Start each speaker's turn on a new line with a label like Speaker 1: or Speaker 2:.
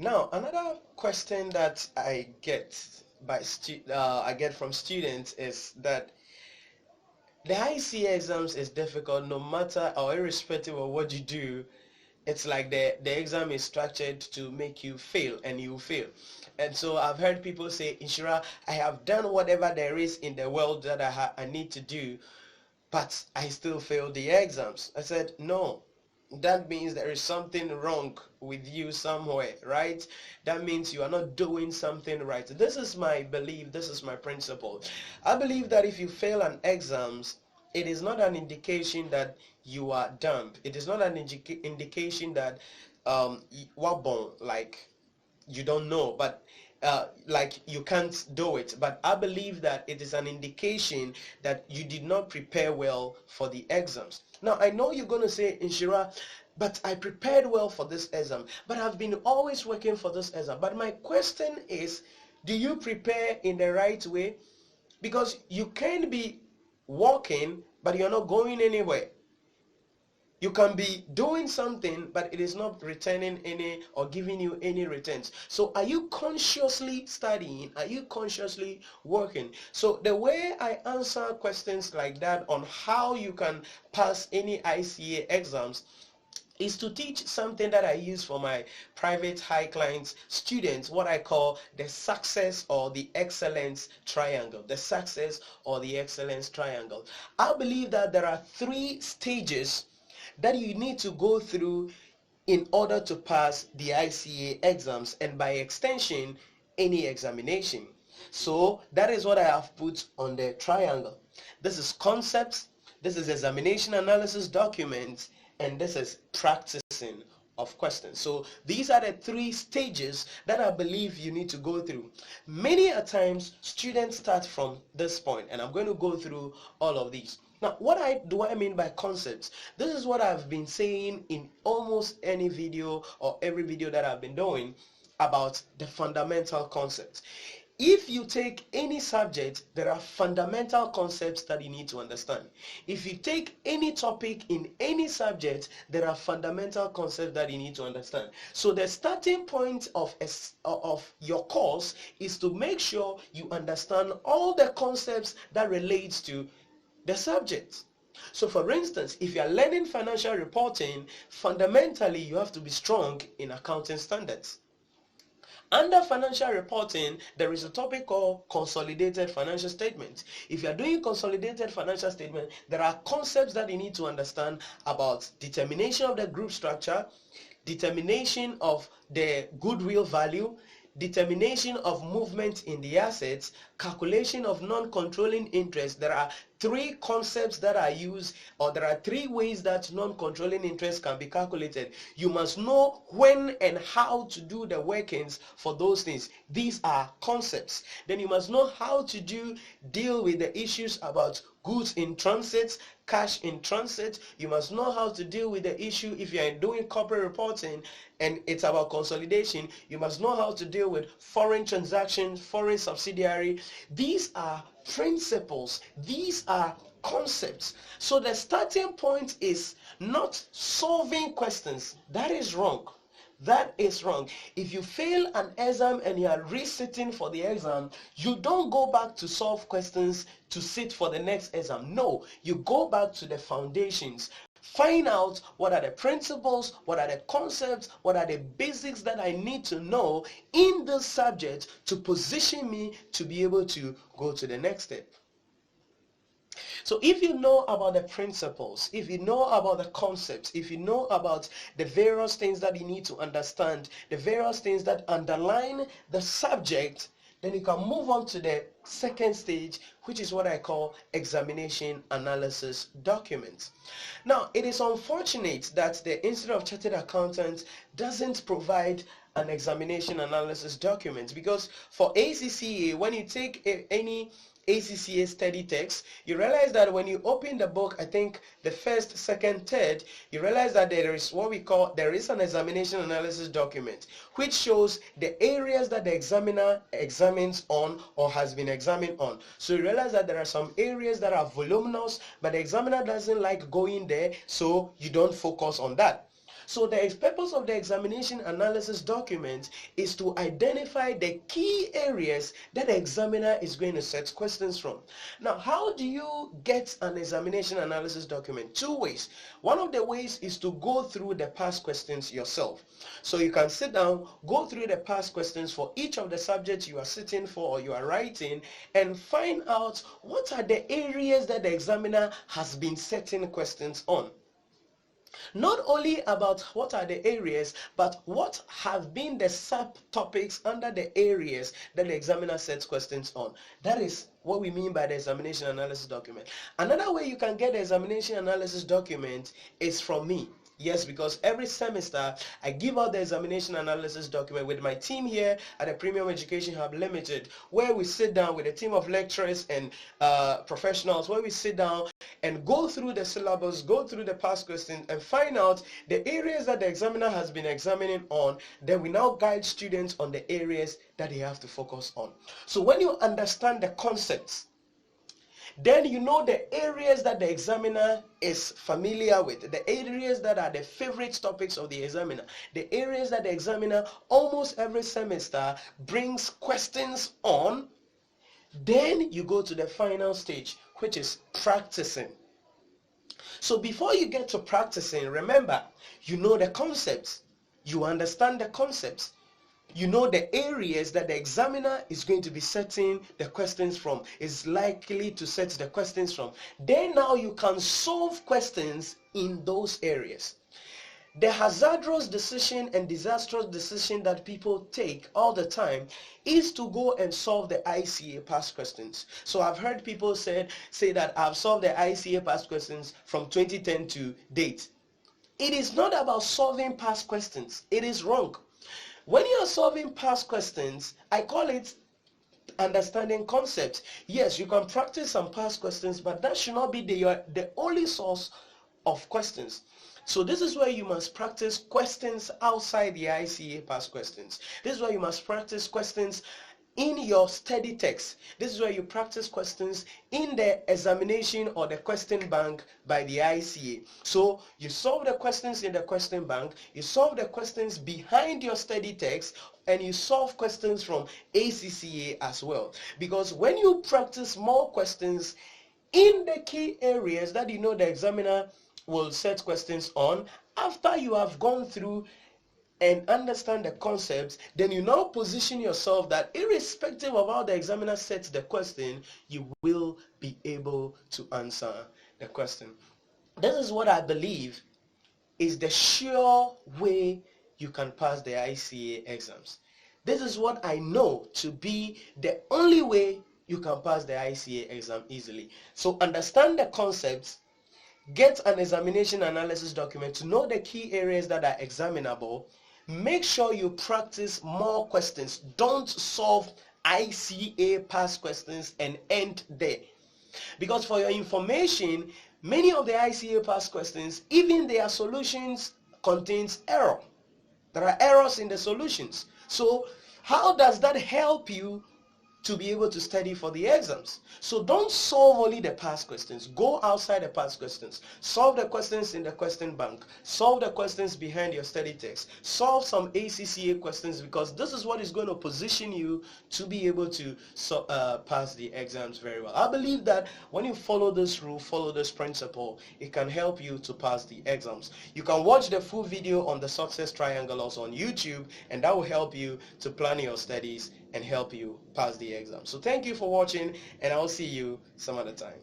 Speaker 1: Now, another question that I get I get from students is that the ICA exams is difficult no matter or irrespective of what you do. It's like the exam is structured to make you fail, and you fail. And so I've heard people say, Nhyira, I have done whatever there is in the world that I need to do, but I still failed the exams. I said, no, that means there is something wrong with you somewhere, right? That means you are not doing something right. This is my belief, this is my principle. I believe that if you fail an exams, it is not an indication that you are dumb. It is not an indication that like you don't know, but like you can't do it. But I believe that it is an indication that you did not prepare well for the exams. Now, I know you're going to say, Nhyira, but I prepared well for this exam, but I've been always working for this exam. But my question is, do you prepare in the right way? Because you can be walking, but you're not going anywhere. You can be doing something, but it is not returning any or giving you any returns. So are you consciously studying? Are you consciously working? So the way I answer questions like that on how you can pass any ICA exams is to teach something that I use for my private high clients students, what I call the success or the excellence triangle. The success or the excellence triangle. I believe that there are 3 stages that you need to go through in order to pass the ICA exams, and by extension any examination. So that is what I have put on the triangle. This is concepts, this is examination analysis documents, and this is practicing of questions. So these are the 3 stages that I believe you need to go through. Many a times students start from this point, and I'm going to go through all of these. Now, what do I mean by concepts? This is what I've been saying in almost any video or every video that I've been doing about the fundamental concepts. If you take any subject, there are fundamental concepts that you need to understand. If you take any topic in any subject, there are fundamental concepts that you need to understand. So the starting point of your course is to make sure you understand all the concepts that relates to the subject. So for instance, if you are learning financial reporting, fundamentally you have to be strong in accounting standards. Under financial reporting, there is a topic called consolidated financial statement. If you are doing consolidated financial statement, there are concepts that you need to understand about determination of the group structure, determination of the goodwill value, determination of movement in the assets, calculation of non-controlling interest. There are 3 concepts that are used, or there are 3 ways that non-controlling interest can be calculated. You must know when and how to do the workings for those things. These are concepts. Then you must know how to deal with the issues about goods in transit, cash in transit. You must know how to deal with the issue if you are doing corporate reporting and it's about consolidation. You must know how to deal with foreign transactions, foreign subsidiary. These are principles. These are concepts. So the starting point is not solving questions. That is wrong. That is wrong. If you fail an exam and you are resitting for the exam, you don't go back to solve questions to sit for the next exam. No, you go back to the foundations. Find out what are the principles, what are the concepts, what are the basics that I need to know in this subject to position me to be able to go to the next step. So if you know about the principles, if you know about the concepts, if you know about the various things that you need to understand, the various things that underline the subject, then you can move on to the second stage, which is what I call examination analysis documents. Now, it is unfortunate that the Institute of Chartered Accountants doesn't provide an examination analysis document, because for ACCA, when you take any ACCA study text, you realize that when you open the book, I think the first, second, third, you realize that there is what we call, there is an examination analysis document, which shows the areas that the examiner examines on or has been examined on. So you realize that there are some areas that are voluminous, but the examiner doesn't like going there, so you don't focus on that. So the purpose of the examination analysis document is to identify the key areas that the examiner is going to set questions from. Now, how do you get an examination analysis document? Two ways. One of the ways is to go through the past questions yourself. So you can sit down, go through the past questions for each of the subjects you are sitting for or you are writing, and find out what are the areas that the examiner has been setting questions on. Not only about what are the areas, but what have been the subtopics under the areas that the examiner sets questions on. That is what we mean by the examination analysis document. Another way you can get the examination analysis document is from me. Yes, because every semester I give out the examination analysis document with my team here at the Premium Education Hub Limited, where we sit down with a team of lecturers and professionals, where we sit down and go through the syllabus, go through the past questions, and find out the areas that the examiner has been examining on. Then we now guide students on the areas that they have to focus on. So when you understand the concepts, then you know the areas that the examiner is familiar with, the areas that are the favorite topics of the examiner, the areas that the examiner almost every semester brings questions on. Then you go to the final stage, which is practicing. So before you get to practicing, remember, you know the concepts, you understand the concepts, you know the areas that the examiner is going to be setting the questions from, is likely to set the questions from. Then now you can solve questions in those areas. The hazardous decision and disastrous decision that people take all the time is to go and solve the ICA past questions. So I've heard people say that I've solved the ICA past questions from 2010 to date. It is not about solving past questions. It is wrong. When you are solving past questions, I call it understanding concepts. Yes, you can practice some past questions, but that should not be the only source of questions. So this is where you must practice questions outside the ICA past questions. This is where you must practice questions in your study text. This is where you practice questions in the examination or the question bank by the ICA. So you solve the questions in the question bank, you solve the questions behind your study text, and you solve questions from ACCA as well. Because when you practice more questions in the key areas that you know the examiner will set questions on, after you have gone through and understand the concepts, then you now position yourself that irrespective of how the examiner sets the question, you will be able to answer the question. This is what I believe is the sure way you can pass the ICA exams. This is what I know to be the only way you can pass the ICA exam easily. So understand the concepts, get an examination analysis document to know the key areas that are examinable. Make sure you practice more questions. Don't solve ICA past questions and end there. Because for your information, many of the ICA past questions, even their solutions contains error. There are errors in the solutions. So how does that help you to be able to study for the exams? So don't solve only the past questions. Go outside the past questions. Solve the questions in the question bank. Solve the questions behind your study text. Solve some ACCA questions, because this is what is going to position you to be able to pass the exams very well. I believe that when you follow this rule, follow this principle, it can help you to pass the exams. You can watch the full video on the success triangle also on YouTube, and that will help you to plan your studies and help you pass the exam. So thank you for watching, and I'll see you some other time.